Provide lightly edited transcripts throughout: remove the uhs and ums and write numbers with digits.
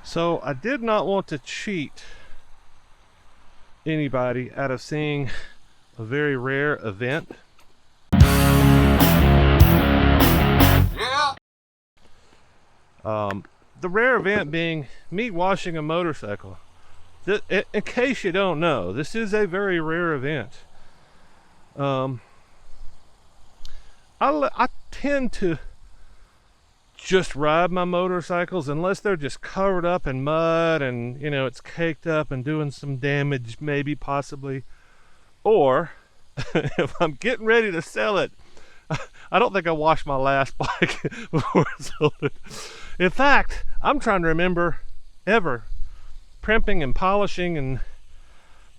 So I did not want to cheat anybody out of seeing a very rare event. Yeah. The rare event being me washing a motorcycle. In case you don't know, this is a very rare event. I tend to just ride my motorcycles unless they're just covered up in mud and it's caked up and doing some damage, maybe possibly, or if I'm getting ready to sell it. I don't think I washed my last bike before I sold it. In fact, I'm trying to remember ever primping and polishing, and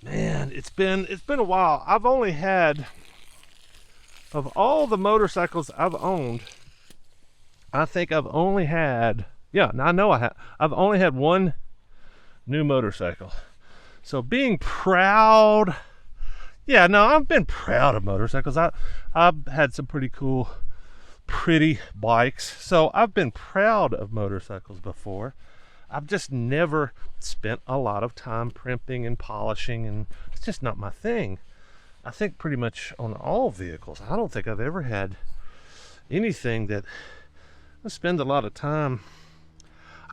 man, it's been a while. I've only had, of all the motorcycles I've owned, I think I've only had, I've only had one new motorcycle. So being proud, I've been proud of motorcycles. I've had some pretty cool, pretty bikes. So I've been proud of motorcycles before. I've just never spent a lot of time primping and polishing, and it's just not my thing. I think pretty much on all vehicles. I don't think I've ever had anything that I spend a lot of time.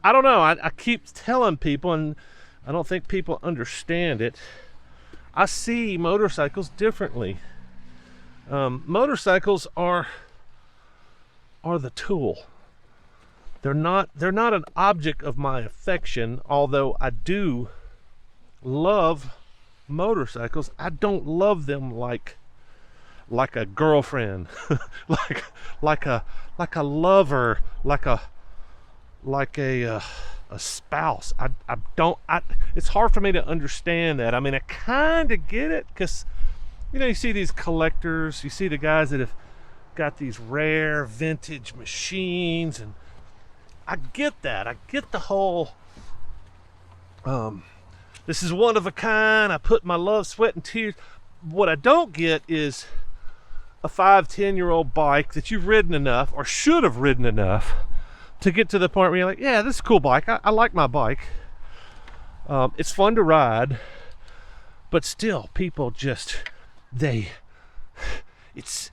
I don't know. I keep telling people, and I don't think people understand it. I see motorcycles differently. Motorcycles are the tool. They're not an object of my affection, although I do love motorcycles. I don't love them like a girlfriend, like a lover, like a spouse. It's hard for me to understand that. I mean, I kind of get it, because you see these collectors, you see the guys that have got these rare vintage machines, and I get that. I get the whole this is one of a kind, I put my love, sweat, and tears. What I don't get is a 5-10-year-old bike that you've ridden enough, or should have ridden enough, to get to the point where you're like, yeah, this is a cool bike. I like my bike. It's fun to ride, but still, people just, it's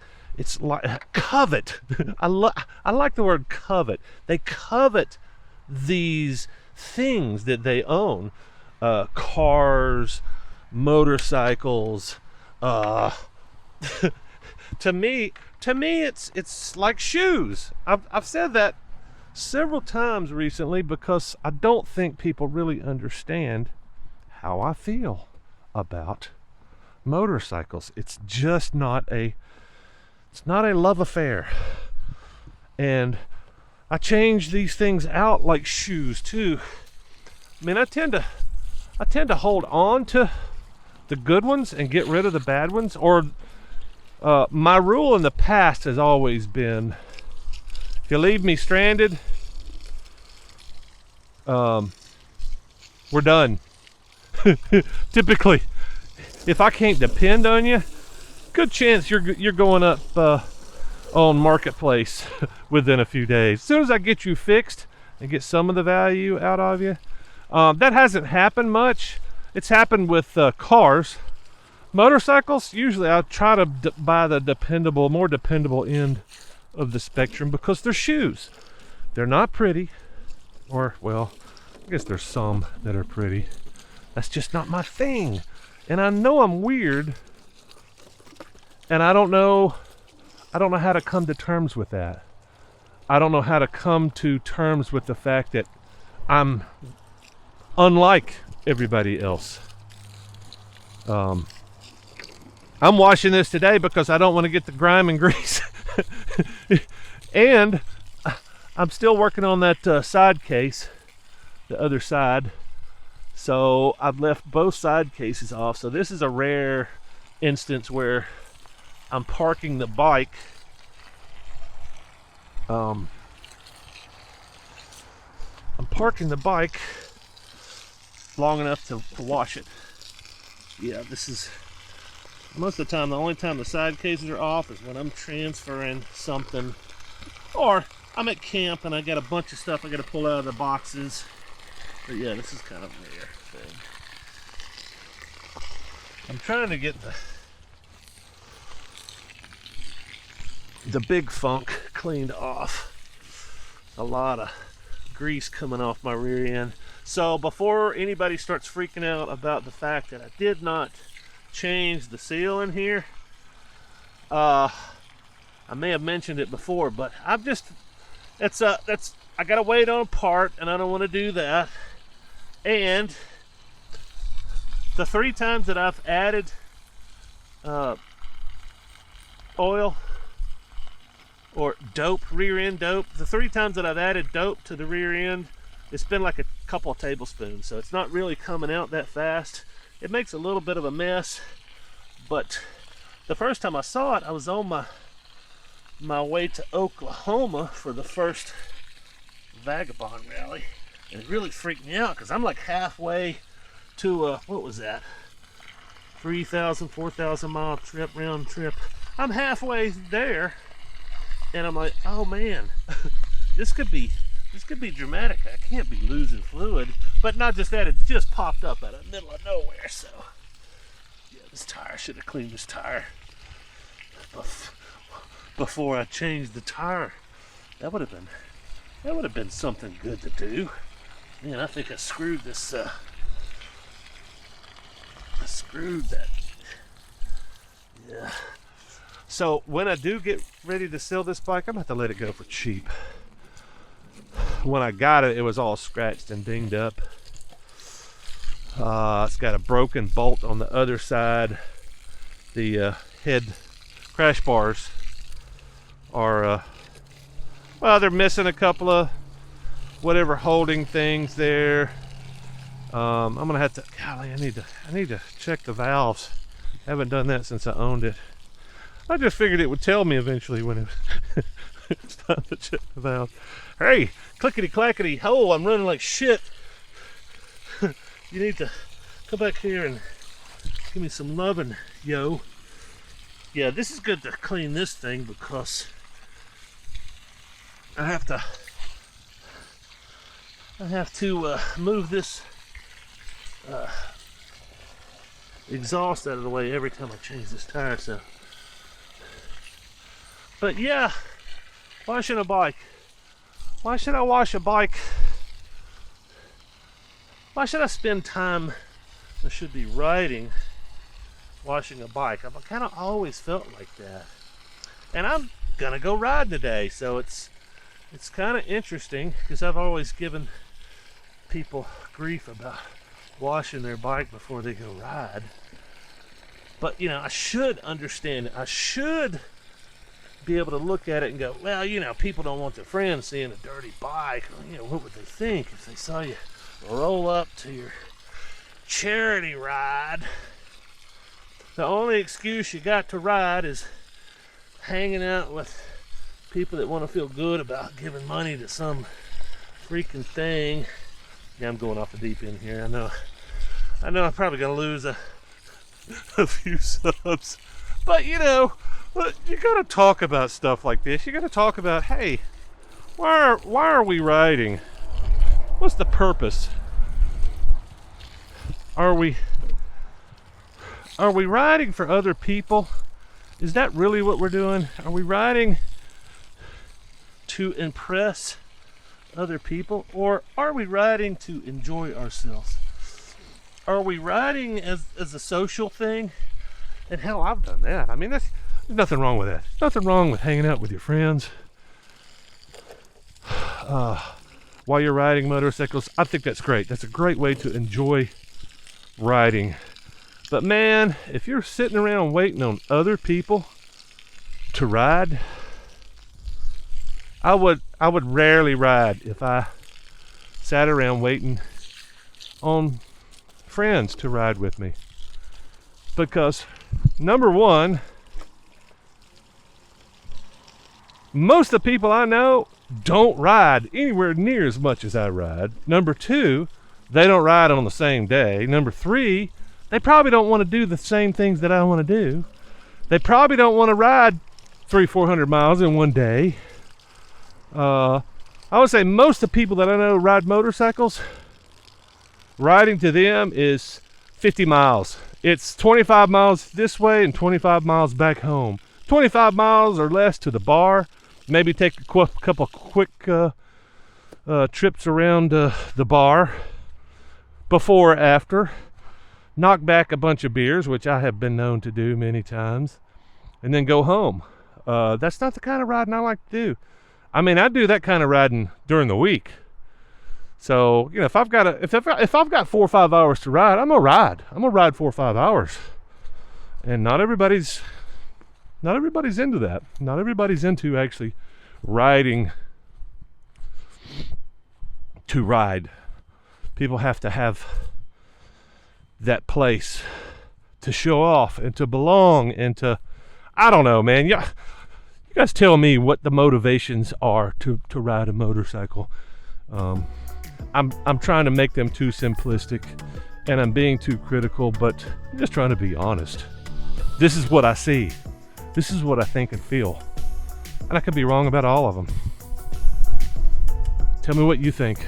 like covet. I like the word covet. They covet these things that they own. Cars, motorcycles. To me, it's like shoes. I've said that several times recently, because I don't think people really understand how I feel about motorcycles. It's just not a love affair. And I change these things out like shoes too. I mean, I tend to hold on to the good ones and get rid of the bad ones. Or my rule in the past has always been, if you leave me stranded, we're done. Typically, if I can't depend on you, good chance you're going up on Marketplace within a few days. As soon as I get you fixed and get some of the value out of you. That hasn't happened much. It's happened with cars. Motorcycles, usually I try to buy the more dependable end of the spectrum, because they're shoes. They're not pretty, or, well, I guess there's some that are pretty. That's just not my thing. And I know I'm weird, and I don't know how to come to terms with that. I don't know how to come to terms with the fact that I'm unlike everybody else. I'm washing this today because I don't want to get the grime and grease. And I'm still working on that side case, the other side. So I've left both side cases off. So this is a rare instance where I'm parking the bike. I'm parking the bike long enough to wash it. Yeah, this is most of the time, the only time the side cases are off is when I'm transferring something, or I'm at camp and I got a bunch of stuff I got to pull out of the boxes, But yeah, this is kind of a rare thing. I'm trying to get the big funk cleaned off. A lot of grease coming off my rear end. So before anybody starts freaking out about the fact that I did not change the seal in here, I may have mentioned it before, but I'm just, I gotta wait on a part, and I don't want to do that. And the 3 times that I've added oil or dope, rear end dope, the 3 times that I've added dope to the rear end, it's been like a couple of tablespoons, so it's not really coming out that fast. It makes a little bit of a mess, but the first time I saw it, I was on my way to Oklahoma for the first Vagabond rally, and it really freaked me out because I'm like halfway to what was that, 3,000, 4,000 mile trip, round trip. I'm halfway there, and I'm like, oh man, this could be dramatic. I can't be losing fluid. But not just that, it just popped up out of the middle of nowhere. So yeah, this tire, should have cleaned this tire before I changed the tire. That would have been something good to do. Man, I think I screwed this I screwed that. Yeah. So when I do get ready to sell this bike, I'm gonna have to let it go for cheap. When I got it, it was all scratched and dinged up. It's got a broken bolt on the other side. The head crash bars are, well, they're missing a couple of whatever holding things there. I'm gonna have to, golly, I need to check the valves. I haven't done that since I owned it. I just figured it would tell me eventually when it's time to check the valve. Hey, clickety clackety, ho, I'm running like shit. You need to come back here and give me some loving, yo. Yeah, this is good to clean this thing because I have to move this exhaust out of the way every time I change this tire. So, but yeah, washing a bike. Why should I wash a bike? Why should I spend time I should be riding washing a bike? I've kind of always felt like that. And I'm gonna go riding today, so it's kind of interesting because I've always given people grief about washing their bike before they go ride. But you know, I should understand it. I should be able to look at it and go, well, you know, people don't want their friends seeing a dirty bike. You know, what would they think if they saw you roll up to your charity ride? The only excuse you got to ride is hanging out with people that want to feel good about giving money to some freaking thing. Yeah, I'm going off the deep end here. I know I'm probably gonna lose a few subs, but you know, you gotta talk about stuff like this. You gotta talk about, hey, why are we riding? What's the purpose? Are we riding for other people? Is that really what we're doing? Are we riding to impress other people, or are we riding to enjoy ourselves? Are we riding as a social thing? And hell, I've done that. I mean, there's nothing wrong with that. Nothing wrong with hanging out with your friends while you're riding motorcycles. I think that's great. That's a great way to enjoy riding. But man, if you're sitting around waiting on other people to ride, I would rarely ride if I sat around waiting on friends to ride with me. Because number one, most of the people I know don't ride anywhere near as much as I ride. Number two, they don't ride on the same day. Number three, they probably don't want to do the same things that I want to do. They probably don't want to ride 300-400 miles in one day. I would say most of the people that I know ride motorcycles riding to them is 50 miles. It's 25 miles this way and 25 miles back home. 25 miles or less to the bar. Maybe take a couple quick trips around the bar before or after. Knock back a bunch of beers, which I have been known to do many times, and then go home. That's not the kind of riding I like to do. I mean, I do that kind of riding during the week. So, you know, if I've got 4 or 5 hours to ride, I'm gonna ride. I'm gonna ride 4 or 5 hours. And not everybody's into that. Not everybody's into actually riding to ride. People have to have that place to show off and to belong and to, I don't know, man. Yeah, you guys tell me what the motivations are to ride a motorcycle. I'm trying to make them too simplistic, and I'm being too critical, but I'm just trying to be honest. This is what I see. This is what I think and feel. And I could be wrong about all of them. Tell me what you think.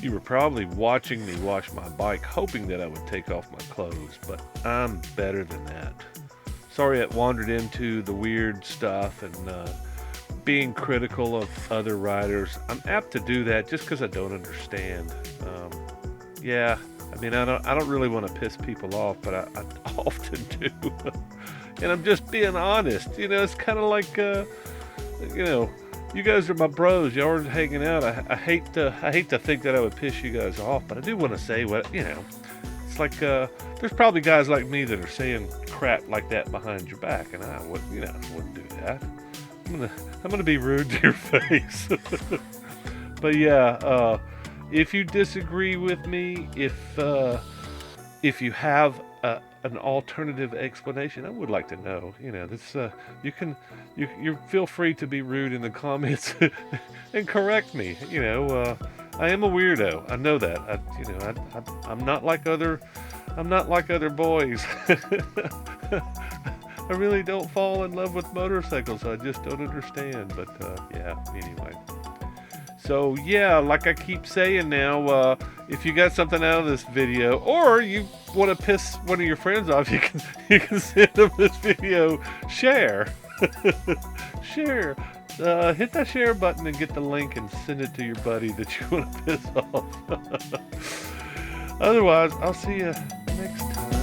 You were probably watching me wash my bike, hoping that I would take off my clothes, but I'm better than that. Sorry it wandered into the weird stuff and being critical of other riders. I'm apt to do that just because I don't understand. Yeah, I mean, I don't really want to piss people off, but I often do. And I'm just being honest. You know, it's kind of like, you know, you guys are my bros. Y'all are hanging out. I hate to think that I would piss you guys off, but I do want to say what, you know. It's like there's probably guys like me that are saying crap like that behind your back, and I wouldn't, you know, wouldn't do that. I'm gonna be rude to your face. But yeah, if you disagree with me, if you have an alternative explanation, I would like to know. You know, this you feel free to be rude in the comments and correct me. You know, I am a weirdo. I know that. I'm not like other boys. I really don't fall in love with motorcycles. I just don't understand. But yeah, anyway. So yeah, like I keep saying now, if you got something out of this video, or you want to piss one of your friends off, you can send them this video. Share. Hit that share button and get the link and send it to your buddy that you want to piss off. Otherwise, I'll see you next time.